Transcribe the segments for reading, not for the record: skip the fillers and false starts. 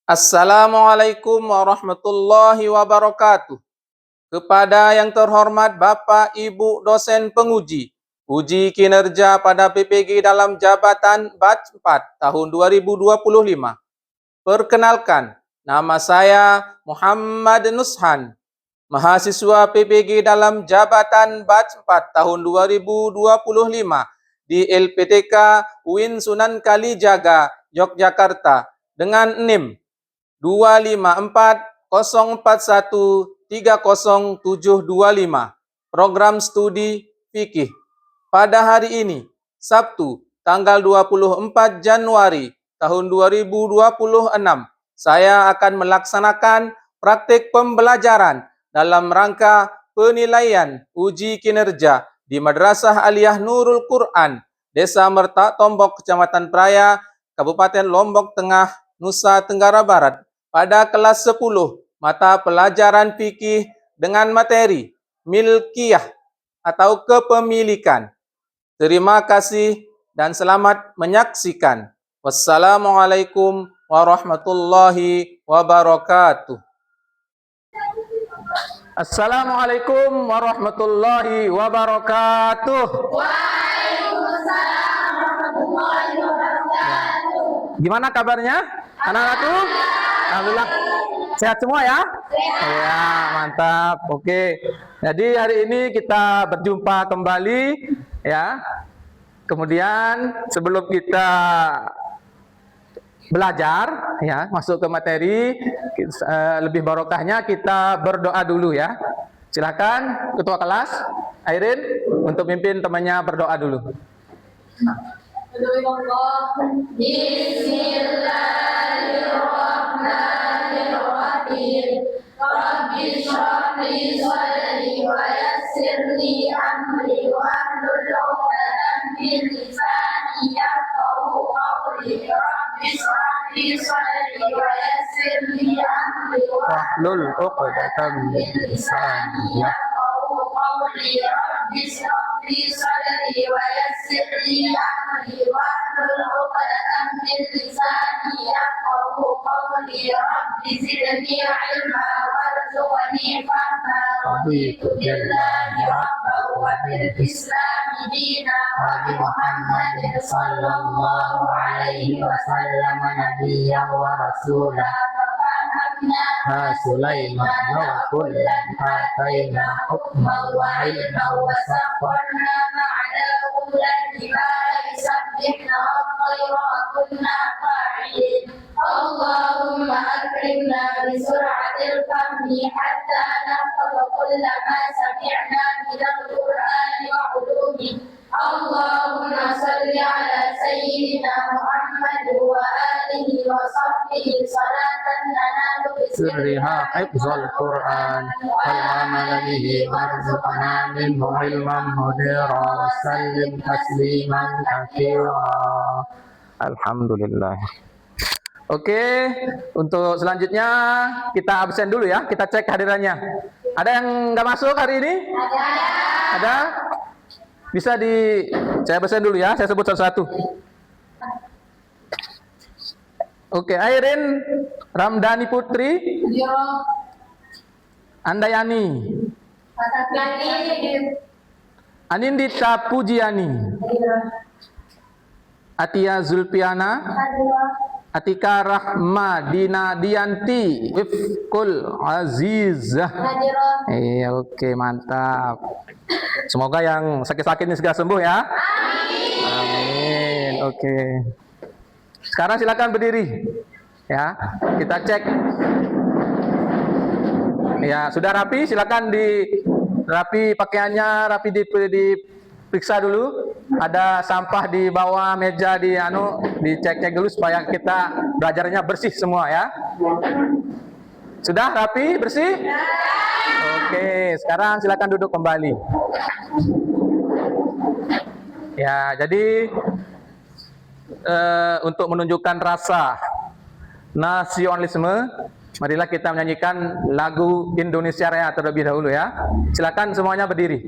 Assalamualaikum warahmatullahi wabarakatuh. Kepada yang terhormat Bapak Ibu dosen penguji, uji kinerja pada PPG dalam jabatan batch 4 tahun 2025. Perkenalkan, nama saya Muhammad Nushan, mahasiswa PPG dalam jabatan batch 4 tahun 2025 di LPTK UIN Sunan Kalijaga, Yogyakarta dengan NIM 25410413075, program studi fikih. Pada hari ini, Sabtu, tanggal 24 Januari tahun 2026, saya akan melaksanakan praktik pembelajaran dalam rangka penilaian uji kinerja di Madrasah Aliyah Nurul Quran, Desa Mertak Tombok, Kecamatan Praia, Kabupaten Lombok Tengah, Nusa Tenggara Barat, pada kelas 10 mata pelajaran fikih dengan materi milkiyah atau kepemilikan. Terima kasih dan selamat menyaksikan. Wassalamualaikum warahmatullahi wabarakatuh. Assalamualaikum warahmatullahi wabarakatuh. Waalaikumsalam warahmatullahi wabarakatuh. Gimana kabarnya anak-anakku? Alhamdulillah sehat semua ya? Ya, mantap. Oke. Jadi hari ini kita berjumpa kembali ya. Kemudian sebelum kita belajar ya, masuk ke materi, lebih barokahnya kita berdoa dulu ya. Silakan ketua kelas Airin untuk mimpin temannya berdoa dulu. Bismillahirrahmanirrahim. Rabbi shrah li sadri wa yassir li amri wahlul 'uqdatam min lisani yafqahu qawli. Rabbi shrah li sadri wa yassir li amri wahlul 'uqdatam min lisani yafqahu qawli. Rabbi shrah li sadri wa yassir li amri wahlul 'uqdatam min lisani yafqahu qawli. Rabbi zidni 'ilma warzuqni fahma. Raditu billahi rabban wa bil islami dinan wa bi Muhammadin sallallahu alaihi wasallam nabiyyan wa rasulah. Sulaiman wa kullan atayna hukman wa ilman wa sakharna ma'ana ulul jibali sabbihna at-tayra wa kunna fa'ilin. Allahumma akrimna bi sur'atil fahmi hatta nahfaza kulla ma sami'na minal Qur'ani wa 'ulumihi. Allahumma salli ala sayyidina Muhammad wa alihi wa sahbihi salatan nanalu sirriha hifzul Quran wal amal bihi warzuqna minhu ilman mudira wa sallim tasliman katsira. Alhamdulillah. Oke, untuk selanjutnya kita absen dulu ya, kita cek kehadirannya. Ada yang nggak masuk hari ini? Ada? Bisa saya absen dulu ya, saya sebut satu-satu. Oke, Airin Ramdhani Putri, Andayani, Anindita Pujiani, Atia Zulpiana, Atika Rahma Diyanti, Wifkul Azizah. Oke, mantap. Semoga yang sakit-sakit ini segera sembuh ya. Amin. Oke. Sekarang silakan berdiri. Ya, kita cek. Ya, sudah rapi, silakan rapi pakaiannya, rapi diperiksa dulu. Ada sampah di bawah meja dicek-cek dulu supaya kita belajarnya bersih semua ya. Sudah rapi, bersih? Oke, sekarang silakan duduk kembali. Ya, jadi untuk menunjukkan rasa nasionalisme, marilah kita menyanyikan lagu Indonesia Raya terlebih dahulu ya. Silakan semuanya berdiri.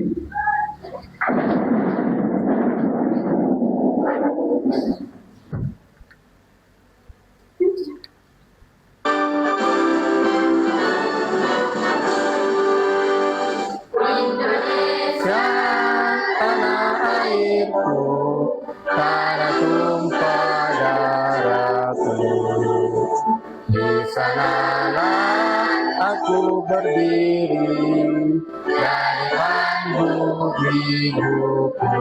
sanalah aku berdiri dari panggung hidupku.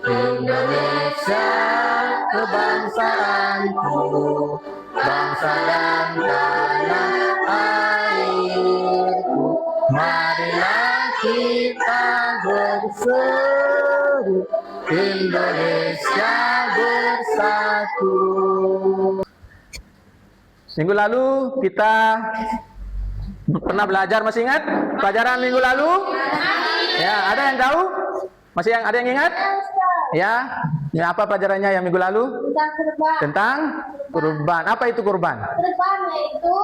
Indonesia kebangsaanku, bangsa dan tanah airku. Marilah kita berseru, Indonesia bersatu. Minggu lalu kita pernah belajar, masih ingat pelajaran minggu lalu? Ya, ada yang tahu? Masih ada yang ingat? Ya, apa pelajarannya yang minggu lalu? Tentang kurban. Tentang kurban. Apa itu kurban? Kurban yaitu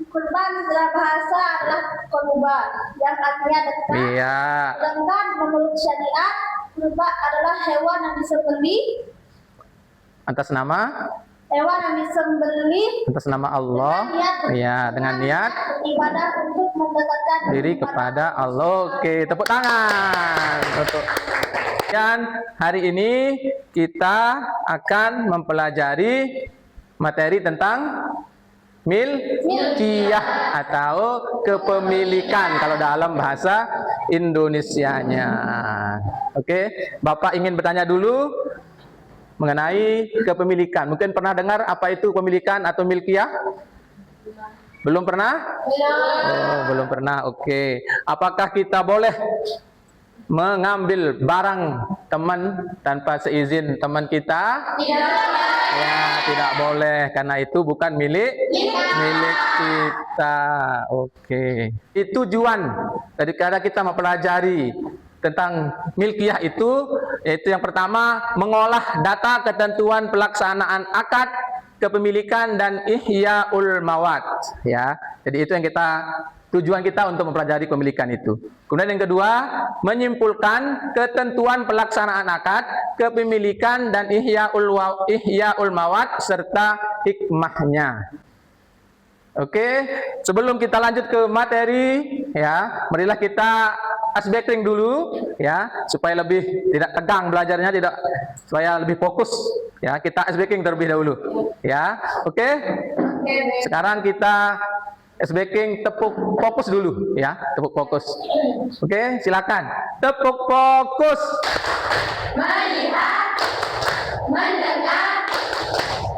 kurban secara bahasa adalah kurban yang artinya dekat. Iya. Sedangkan menurut syariat kurban adalah hewan yang disembelih Atas nama atas nama Allah. Ya, dengan niat ibadah untuk mendekatkan diri kepada Allah. Oke, tepuk tangan untuk. Dan hari ini kita akan mempelajari materi tentang milkiyah atau kepemilikan kalau dalam bahasa Indonesianya. Oke, Bapak ingin bertanya dulu mengenai kepemilikan. Mungkin pernah dengar apa itu kepemilikan atau milkiyah? Belum pernah? Oh, belum pernah. Oke. Apakah kita boleh mengambil barang teman tanpa seizin teman kita? Ya, tidak boleh karena itu bukan milik kita. Oke. Itu tujuan daripada kita mempelajari tentang milkiyah itu, yaitu yang pertama mengolah data ketentuan pelaksanaan akad kepemilikan dan ihyaul mawad, ya. Jadi itu yang tujuan kita untuk mempelajari kepemilikan itu. Kemudian yang kedua, menyimpulkan ketentuan pelaksanaan akad kepemilikan dan ihyaul mawad serta hikmahnya. Oke, sebelum kita lanjut ke materi, ya, marilah kita asbacking dulu, ya, supaya lebih tidak tegang belajarnya, supaya lebih fokus, ya. Kita asbacking terlebih dahulu, ya. Oke. Sekarang kita asbacking tepuk fokus dulu, ya, tepuk fokus. Oke, silakan. Tepuk fokus. melihat, mendengar,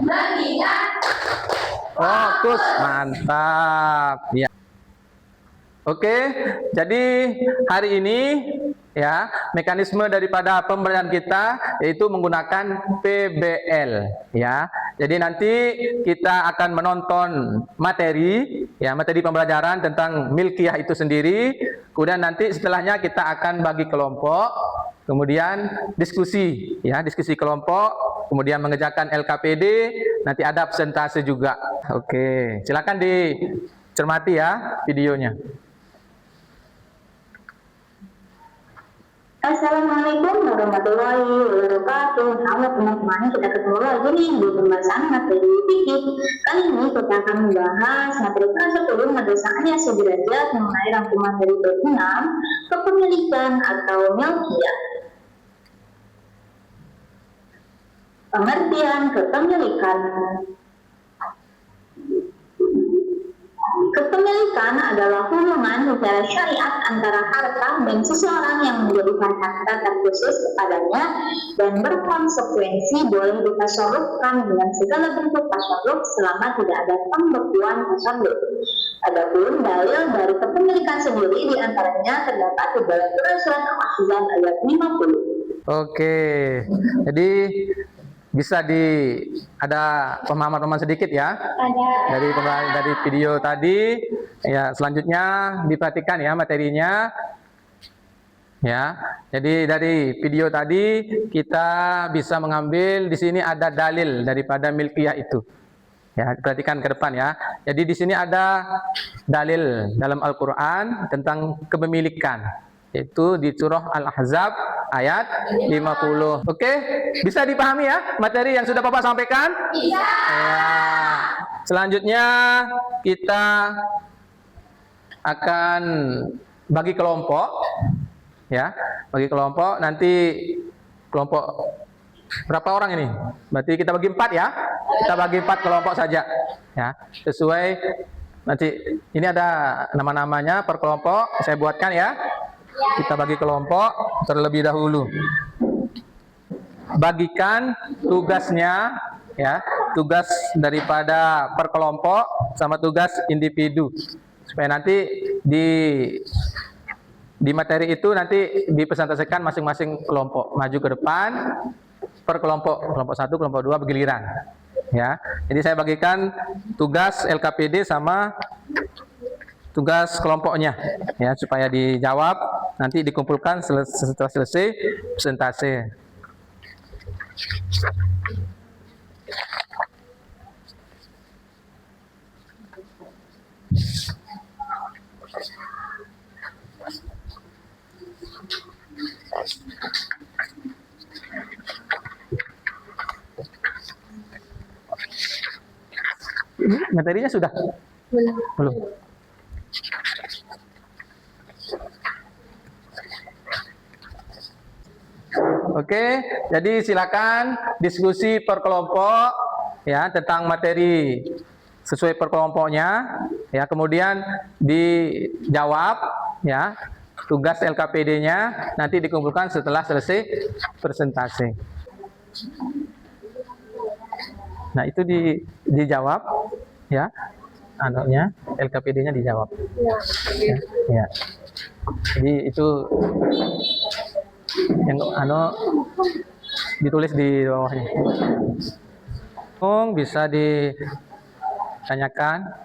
mengingat. Fokus, mantap, ya. Oke, jadi hari ini, ya, mekanisme daripada pembelajaran kita yaitu menggunakan PBL, ya. Jadi nanti kita akan menonton materi, ya, materi pembelajaran tentang milkiyah itu sendiri. Kemudian nanti setelahnya kita akan bagi kelompok, kemudian diskusi, ya, diskusi kelompok, kemudian mengerjakan LKPD, nanti ada presentase juga. Oke, silakan dicermati ya videonya. Assalamualaikum warahmatullahi wabarakatuh. Halo teman-teman, kita ketemu lagi nih di pembahasan materi fikih. Kali ini kita akan membahas materi kelas 10 Madrasahnya Sederajat mengenai rangkuman dari bab 6 kepemilikan atau milkiyah. Pengertian kepemilikan. Kepemilikan adalah hubungan secara syariat antara harta dan seseorang yang menjadikan harta terkhusus kepadanya dan berkonsekuensi boleh ditasarrufkan dengan segala bentuk tasarruf selama tidak ada pembekuan tasarruf. Adapun dalil dari kepemilikan sendiri diantaranya terdapat di dalam surat Al-Ahzab ayat 50. Oke, jadi bisa ada pemahaman sedikit ya dari video tadi, ya. Selanjutnya diperhatikan ya materinya, ya. Jadi dari video tadi kita bisa mengambil, di sini ada dalil daripada milkiyah itu, ya. Perhatikan ke depan ya. Jadi di sini ada dalil dalam Al-Quran tentang kepemilikan, yaitu di surah Al-Ahzab ayat 50. Oke, bisa dipahami ya materi yang sudah Bapak sampaikan? Bisa. Ya. Selanjutnya kita akan bagi kelompok, ya, bagi kelompok. Nanti kelompok Berapa orang ini? Berarti kita bagi 4 ya. Kita bagi 4 kelompok saja. Ya, sesuai nanti ini ada nama-namanya per kelompok. Saya buatkan ya. Kita bagi kelompok terlebih dahulu. Bagikan tugasnya ya, tugas daripada per kelompok sama tugas individu. Supaya nanti di materi itu nanti dipresentasikan masing-masing kelompok maju ke depan per kelompok 1, kelompok 2 bergiliran ya. Jadi saya bagikan tugas LKPD sama tugas kelompoknya ya, supaya dijawab nanti dikumpulkan setelah selesai presentasi. Materinya sudah? Belum. Oke, jadi silakan diskusi per kelompok ya tentang materi sesuai per kelompoknya ya, kemudian dijawab ya, tugas LKPD-nya nanti dikumpulkan setelah selesai presentasi. Nah, itu dijawab ya, anunya LKPD-nya dijawab. Ya. Jadi itu yang ditulis di bawahnya. Bisa ditanyakan.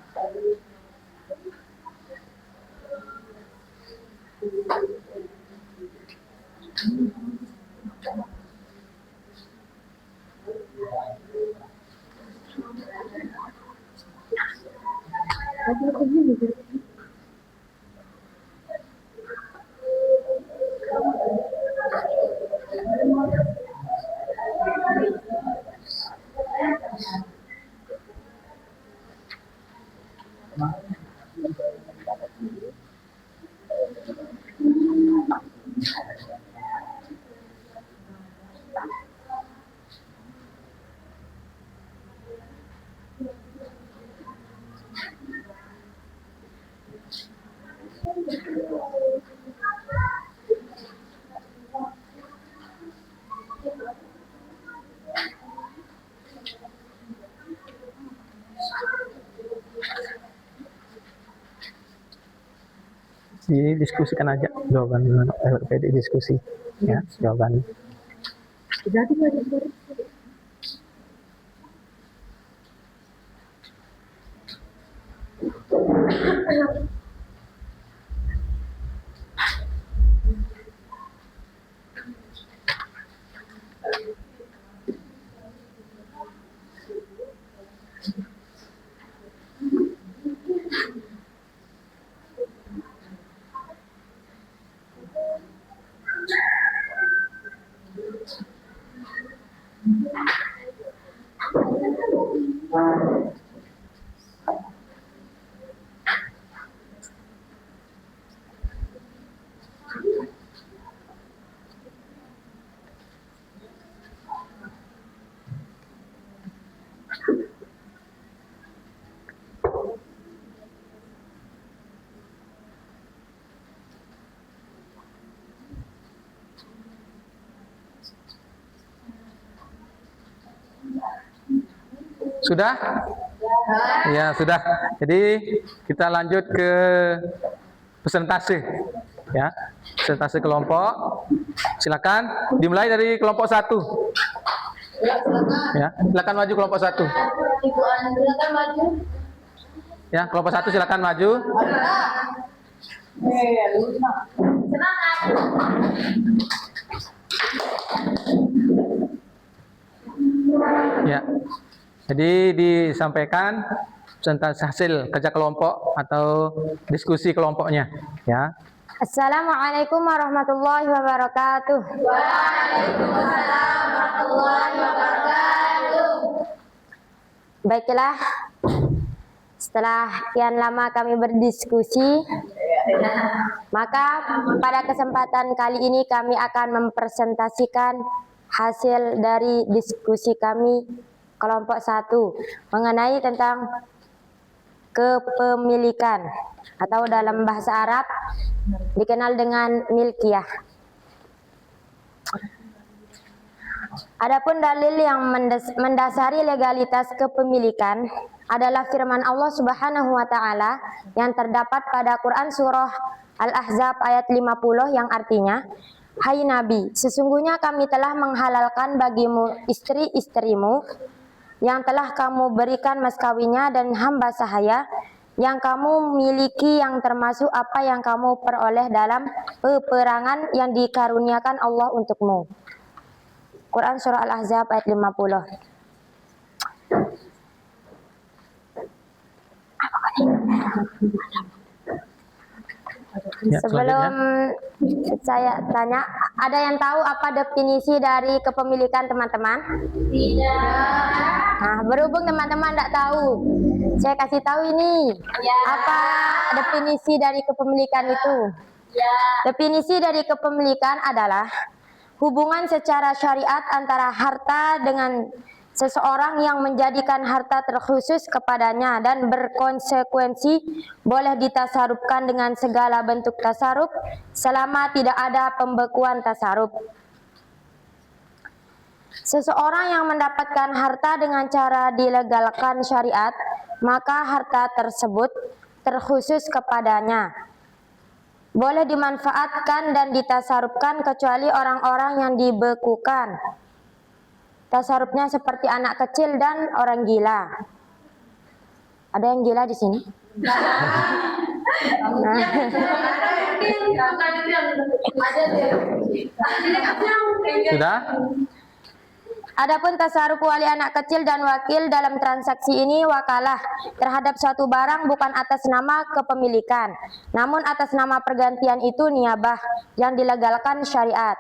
Didiskusikan aja jawaban LKPD, diskusi ya jawaban. Sudah? Ya, sudah. Jadi kita lanjut ke presentasi. Ya, presentasi kelompok. Silakan dimulai dari kelompok 1. Ya, silakan maju kelompok 1. Ibu Ani, silakan maju. Ya, kelompok 1 silakan maju. Semangat. Ya. Jadi disampaikan presentasi hasil kerja kelompok atau diskusi kelompoknya, ya. Assalamualaikum warahmatullahi wabarakatuh. Waalaikumsalam warahmatullahi wabarakatuh. Baiklah, setelah sekian lama kami berdiskusi, maka pada kesempatan kali ini kami akan mempresentasikan hasil dari diskusi kami kelompok 1 mengenai tentang kepemilikan atau dalam bahasa Arab dikenal dengan milkiyah. Adapun dalil yang mendasari legalitas kepemilikan adalah firman Allah Subhanahu wa taala yang terdapat pada Quran surah Al-Ahzab ayat 50 yang artinya, "Hai Nabi, sesungguhnya kami telah menghalalkan bagimu istri-istrimu yang telah kamu berikan mas kawinnya dan hamba sahaya yang kamu miliki yang termasuk apa yang kamu peroleh dalam peperangan yang dikaruniakan Allah untukmu." Quran surah Al-Ahzab ayat 50. Ya, Sebelum saya tanya, ada yang tahu apa definisi dari kepemilikan teman-teman? Tidak. Nah, berhubung teman-teman tidak tahu, saya kasih tahu ini. Ya. Apa definisi dari kepemilikan itu? Ya. Definisi dari kepemilikan adalah hubungan secara syariat antara harta dengan seseorang yang menjadikan harta terkhusus kepadanya dan berkonsekuensi boleh ditasarufkan dengan segala bentuk tasaruf selama tidak ada pembekuan tasaruf. Seseorang yang mendapatkan harta dengan cara dilegalkan syariat, maka harta tersebut terkhusus kepadanya. Boleh dimanfaatkan dan ditasarufkan kecuali orang-orang yang dibekukan. Tasarufnya seperti anak kecil dan orang gila. Ada yang gila di sini? Sudah? Adapun tasaruf wali anak kecil dan wakil dalam transaksi ini wakalah terhadap suatu barang bukan atas nama kepemilikan, namun atas nama pergantian itu niyabah yang dilegalkan syariat.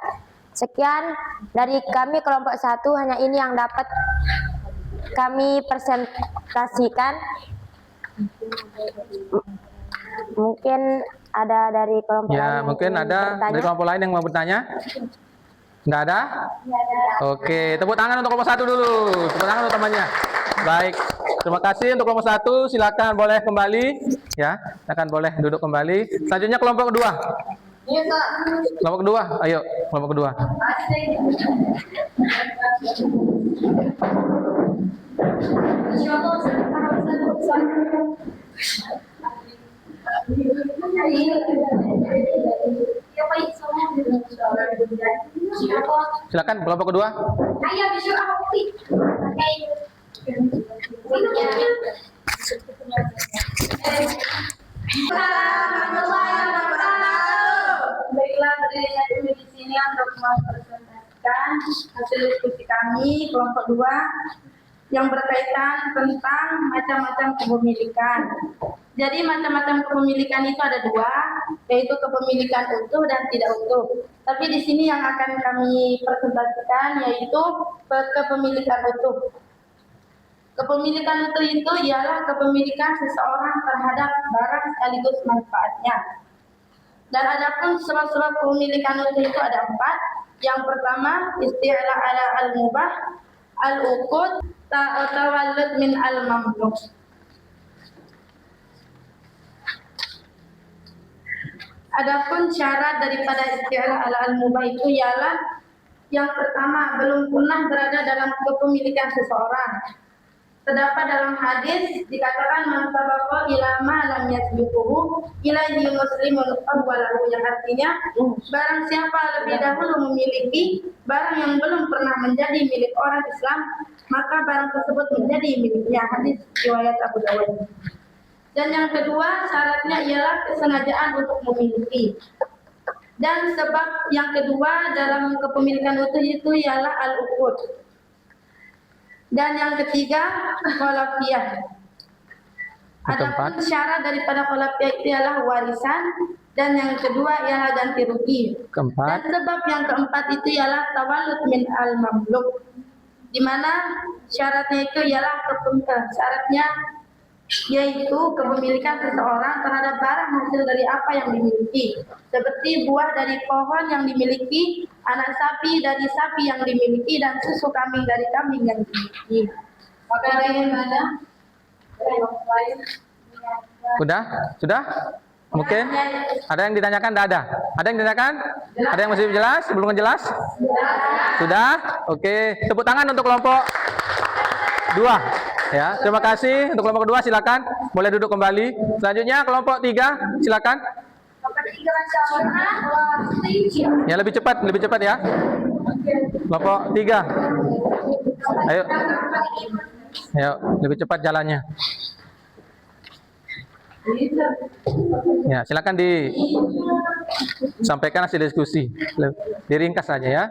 Sekian dari kami kelompok 1, hanya ini yang dapat kami presentasikan. Mungkin ada dari kelompok lain Ya, yang mungkin ingin ada bertanya. dari kelompok lain yang mau bertanya? Nggak ada? Oke, tepuk tangan untuk kelompok 1 dulu. Tepuk tangan untuk temannya. Baik, terima kasih untuk kelompok 1. Silakan boleh kembali, ya. Silakan boleh duduk kembali. Selanjutnya kelompok kedua. Kelompok kedua, ayo kelompok kedua. Silakan kelompok kedua. Baiklah, berdirinya dulu di sini untuk mempresentasikan hasil diskusi kami kelompok 2 yang berkaitan tentang macam-macam kepemilikan. Jadi macam-macam kepemilikan itu ada 2, yaitu kepemilikan utuh dan tidak utuh. Tapi di sini yang akan kami presentasikan yaitu kepemilikan utuh. Kepemilikan utuh itu ialah kepemilikan seseorang terhadap barang sekaligus manfaatnya. Dan adapun sebab-sebab kepemilikan utuh itu ada 4. Yang pertama, isti'la ala al-mubah, al-uqud, tawallud min al-mamluk. Adapun syarat daripada isti'la ala al-mubah itu ialah yang pertama, belum pernah berada dalam kepemilikan seseorang. Terdapat dalam hadis dikatakan man sabaqa ila ma lam yasbiquhu ilaihi muslimun awwalahu, yang artinya barang siapa lebih dahulu memiliki barang yang belum pernah menjadi milik orang Islam, maka barang tersebut menjadi miliknya. Hadis riwayat Abu Dawud. Dan yang kedua, syaratnya ialah kesengajaan untuk memiliki. Dan sebab yang kedua dalam kepemilikan utuh itu ialah al-uqud. Dan yang ketiga, kholafiyah. Adapun syarat daripada kholafiyah itu ialah warisan. Dan yang kedua ialah ganti rugi. Keempat. Dan sebab yang keempat itu ialah tawallud min al-mamluk, di mana syaratnya itu ialah syaratnya yaitu kepemilikan seseorang terhadap barang hasil dari apa yang dimiliki, seperti buah dari pohon yang dimiliki, anak sapi dari sapi yang dimiliki, dan susu kambing dari kambing yang dimiliki. Maka bagaimana? Sudah? Sudah? Mungkin? Ada yang ditanyakan? Tidak ada? Ada yang ditanyakan? Ada yang masih jelas? Belum jelas? Sudah? Oke. Tepuk tangan untuk kelompok 2. Ya, terima kasih. Untuk kelompok kedua silakan boleh duduk kembali. Selanjutnya kelompok 3 silakan. Ya, lebih cepat ya. Kelompok 3. Ayo. Ayo, lebih cepat jalannya. Ya, silakan disampaikan hasil diskusi. Diringkas saja ya.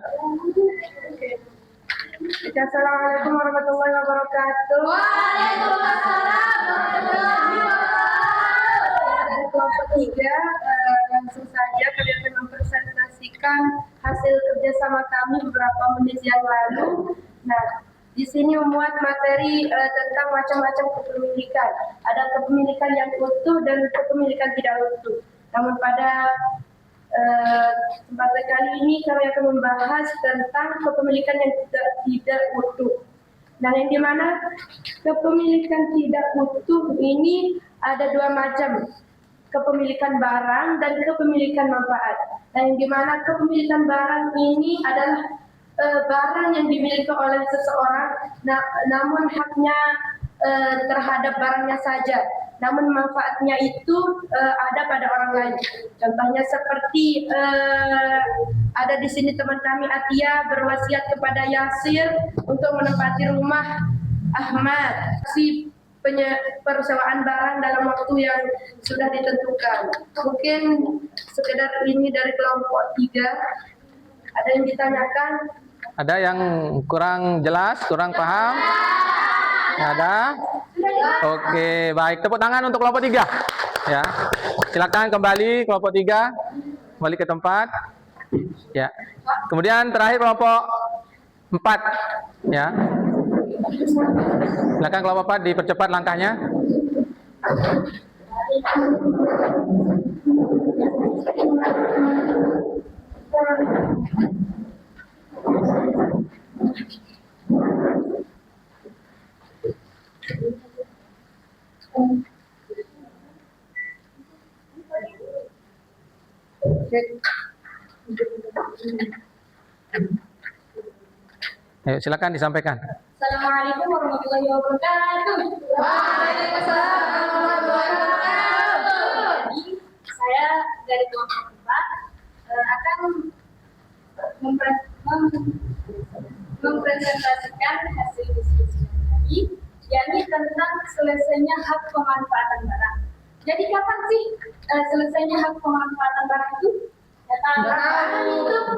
Assalamualaikum warahmatullahi wabarakatuh. Waalaikumsalam warahmatullahi wabarakatuh. Dari kelompok 3, langsung saja kami akan mempresentasikan hasil kerjasama kami beberapa menit yang lalu. Nah, di sini memuat materi tentang macam-macam kepemilikan. Ada kepemilikan yang utuh dan kepemilikan tidak utuh. Namun pada kesempatan kali ini kami akan membahas tentang kepemilikan yang tidak utuh. Nah, yang dimana kepemilikan tidak utuh ini ada 2 macam, kepemilikan barang dan kepemilikan manfaat. Nah, yang dimana kepemilikan barang ini adalah barang yang dimiliki oleh seseorang, namun haknya terhadap barangnya saja, namun manfaatnya itu ada pada orang lain. Contohnya seperti ada di sini teman kami Atia berwasiat kepada Yasir untuk menempati rumah Ahmad, si persewaan barang dalam waktu yang sudah ditentukan. Mungkin sekedar ini dari kelompok 3. Ada yang ditanyakan? Ada yang kurang jelas, kurang paham? Ada? Oke, baik. Tepuk tangan untuk kelompok 3. Ya. Silakan kembali kelompok 3. Kembali ke tempat. Ya. Kemudian terakhir kelompok 4. Ya. Silakan kelompok 4 dipercepat langkahnya. Ayo, silakan disampaikan. Assalamualaikum warahmatullahi wabarakatuh. Waalaikumsalam warahmatullahi wabarakatuh. Jadi, saya dari kelompok 4 akan mempresentasikan hasil diskusi tadi, yakni tentang selesainya hak pemanfaatan barang. Jadi kapan sih selesainya hak pemanfaatan barang itu?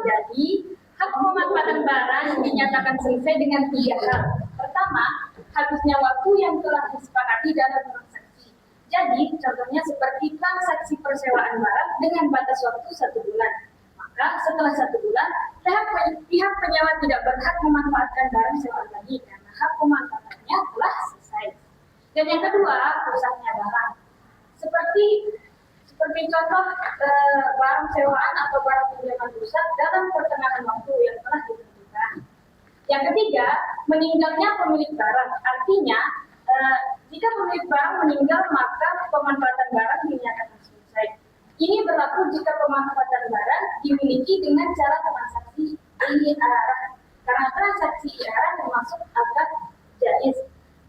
Jadi hak pemanfaatan barang dinyatakan selesai dengan 3 hal. Pertama, habisnya waktu yang telah disepakati dalam transaksi. Jadi contohnya seperti transaksi persewaan barang dengan batas waktu 1 bulan. Maka setelah 1 bulan, pihak penyewa tidak berhak memanfaatkan barang sewaan lagi karena hak pemanfaatannya telah selesai. Dan yang kedua, rusaknya barang. Seperti contoh barang sewaan atau barang pinjaman rusak dalam pertengahan waktu yang telah ditentukan. Yang ketiga, meninggalnya pemilik barang. Artinya, jika pemilik barang meninggal, maka pemanfaatan barang dinyatakan selesai. Ini berlaku jika pemanfaatan barang dimiliki dengan cara transaksi iarah. Karena transaksi iarah termasuk akad jaiz,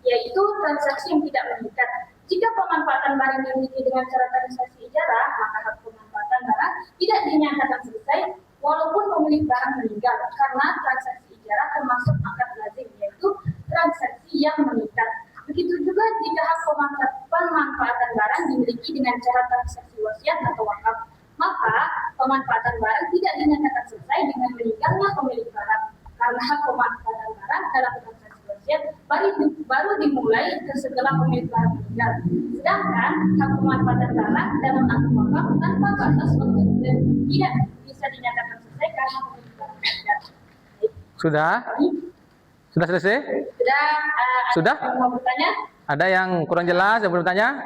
yaitu transaksi yang tidak mengikat. Jika pemanfaatan barang dimiliki dengan cara transaksi ijarah, maka hak pemanfaatan barang tidak dinyatakan selesai walaupun pemilik barang meninggal, karena transaksi ijarah termasuk akad lazim, yaitu transaksi yang mengikat. Begitu juga jika hak pemanfaatan barang dimiliki dengan cara transaksi wasiat atau wakaf, maka pemanfaatan barang tidak dinyatakan selesai dengan meninggalnya pemilik barang, karena hak pemanfaatan barang dalam transaksi wasiat baru dimulai setelah pemilik barang meninggal. Sedangkan hak pemanfaatan barang dalam akad wakaf tanpa batas waktu tidak bisa dinyatakan selesai karena pemilik barang meninggal. Sudah? Sudah selesai? Sudah. Sudah? Mau bertanya? Ada yang kurang jelas yang belum tanya?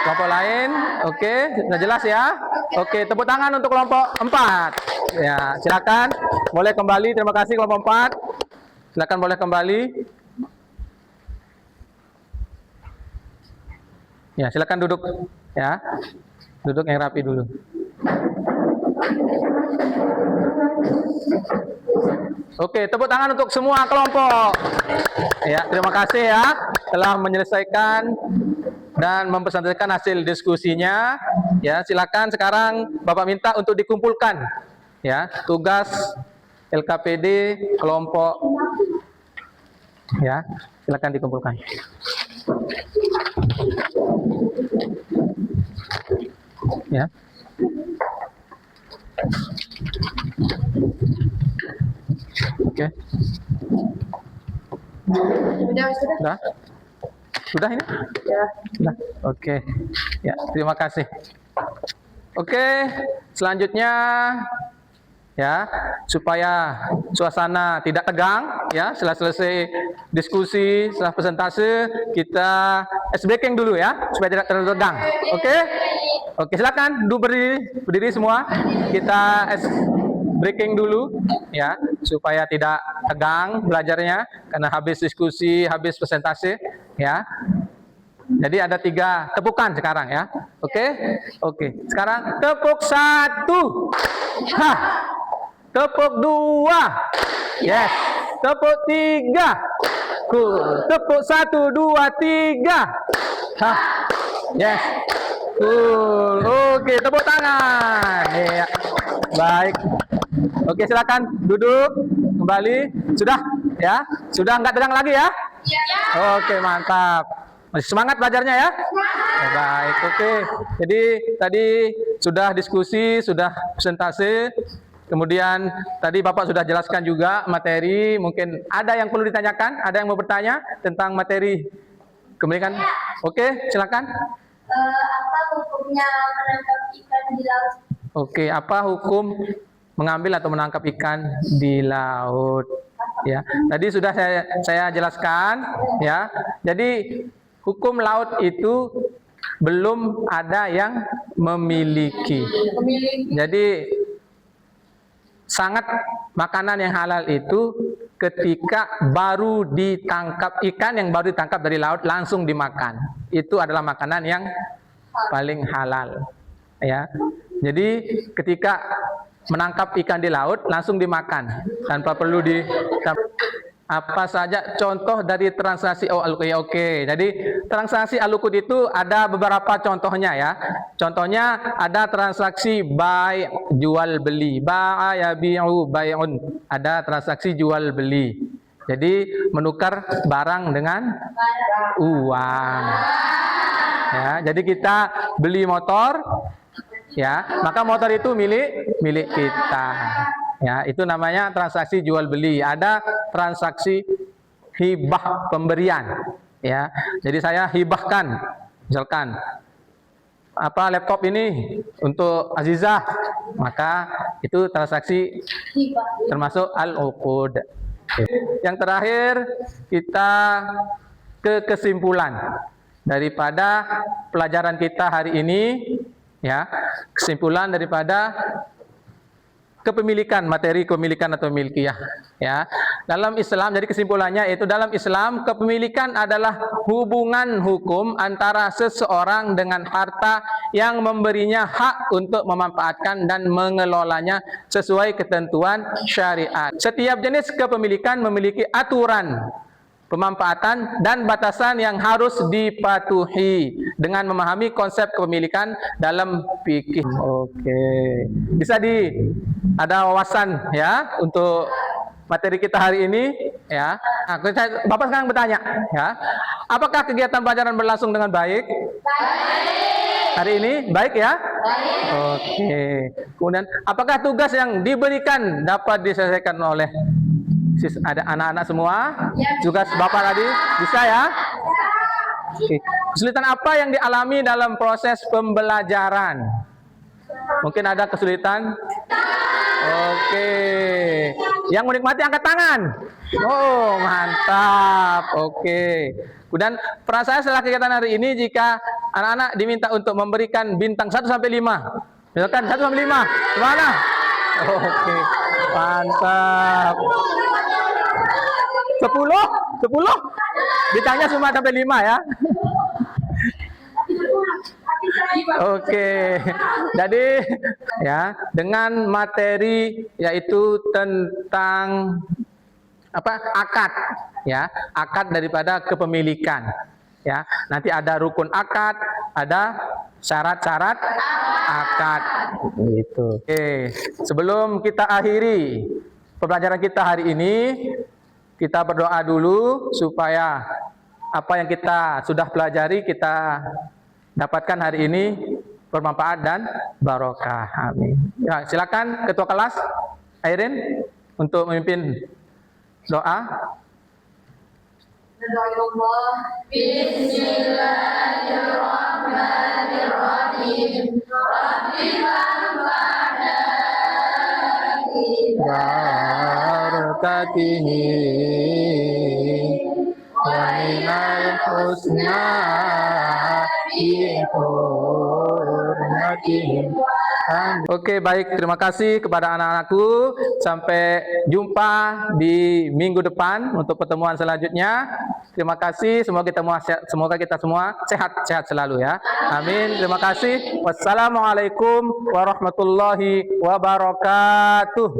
Kelompok lain? Oke, sudah jelas ya? Oke, tepuk tangan untuk kelompok 4. Ya, silakan. Boleh kembali. Terima kasih kelompok 4. Silakan boleh kembali. Ya, silakan duduk ya. Duduk yang rapi dulu. Oke, tepuk tangan untuk semua kelompok. Ya, terima kasih ya telah menyelesaikan dan mempresentasikan hasil diskusinya. Ya, silakan sekarang Bapak minta untuk dikumpulkan. Ya, tugas LKPD kelompok. Ya, silakan dikumpulkan. Ya. Oke. Sudah? Sudah ini? Ya. Sudah. Oke. Ya, terima kasih. Oke, selanjutnya ya, supaya suasana tidak tegang ya, setelah selesai diskusi, setelah presentase, kita ice breaking dulu ya, supaya tidak terlalu tegang. Oke? Oke, silakan berdiri semua. Kita ice breaking dulu ya, supaya tidak tegang belajarnya karena habis diskusi, habis presentasi ya. Jadi ada 3 tepukan sekarang ya. Oke? Oke. Sekarang tepuk 1. Hah. Tepuk 2. Yes. Tepuk 3. Cool. Tepuk 1, 2, 3. Hah. Yes. Cool. Oke, tepuk tangan. Ya. Baik. Oke, silakan duduk kembali. Sudah ya? Sudah nggak tegang lagi ya? Oke, mantap. Masih semangat belajarnya ya? Baik, oke. Jadi tadi sudah diskusi, sudah presentasi. Kemudian tadi Bapak sudah jelaskan juga materi. Mungkin ada yang perlu ditanyakan? Ada yang mau bertanya tentang materi kepemilikan? Oke, silakan. Apa hukumnya menangkap ikan di laut? Oke, apa hukum mengambil atau menangkap ikan di laut? Ya, tadi sudah saya jelaskan. Ya, jadi hukum laut itu belum ada yang memiliki. Jadi sangat makanan yang halal itu ketika baru ditangkap ikan yang baru ditangkap dari laut langsung dimakan. Itu adalah makanan yang paling halal. Ya. Jadi ketika menangkap ikan di laut langsung dimakan tanpa perlu apa saja contoh dari transaksi oke. Jadi transaksi al-uqud itu ada beberapa contohnya ya. Contohnya ada transaksi buy jual beli, ba'a yabi'u bai'un. Ada transaksi jual beli. Jadi menukar barang dengan uang. Ya, jadi kita beli motor ya, maka motor itu milik kita. Ya, itu namanya transaksi jual beli. Ada transaksi hibah pemberian. Ya, jadi saya hibahkan, misalkan apa laptop ini untuk Azizah, maka itu transaksi termasuk al-uqud. Yang terakhir kita ke kesimpulan daripada pelajaran kita hari ini. Ya, kesimpulan daripada kepemilikan, materi kepemilikan atau milkiyah. Ya, dalam Islam, jadi kesimpulannya itu dalam Islam kepemilikan adalah hubungan hukum antara seseorang dengan harta yang memberinya hak untuk memanfaatkan dan mengelolanya sesuai ketentuan syariat. Setiap jenis kepemilikan memiliki aturan pemanfaatan dan batasan yang harus dipatuhi dengan memahami konsep kepemilikan dalam fikih. Oke. Bisa ada wawasan ya untuk materi kita hari ini ya. Nah, Bapak sekarang bertanya ya. Apakah kegiatan pelajaran berlangsung dengan baik? Baik. Hari ini baik ya? Baik. Oke. Kemudian apakah tugas yang diberikan dapat diselesaikan oleh ada anak-anak semua? Juga Bapak tadi bisa ya? Oke. Kesulitan apa yang dialami dalam proses pembelajaran? Mungkin ada kesulitan? Oke. Yang menikmati angkat tangan. Oh, mantap. Oke. Kemudian peran saya setelah kegiatan hari ini, jika anak-anak diminta untuk memberikan bintang 1 sampai 5. Misalkan 1 sampai 5. Gimana? Oke. Mantap. 10? Bintangnya cuma sampai 5 ya. Oke. Jadi ya, dengan materi yaitu tentang akad ya, akad daripada kepemilikan ya. Nanti ada rukun akad, ada syarat-syarat akad gitu. Oke, sebelum kita akhiri pembelajaran kita hari ini, kita berdoa dulu supaya apa yang kita sudah pelajari, kita dapatkan hari ini bermanfaat dan barokah. Amin. Ya, silakan ketua kelas Airin untuk memimpin doa. Bismillahirrahmanirrahim. Barakatihi wa minal husna Oke, baik, terima kasih kepada anak-anakku. Sampai jumpa di minggu depan untuk pertemuan selanjutnya. Terima kasih, semoga kita semua sehat-sehat selalu ya. Amin. Terima kasih. Wassalamualaikum warahmatullahi wabarakatuh.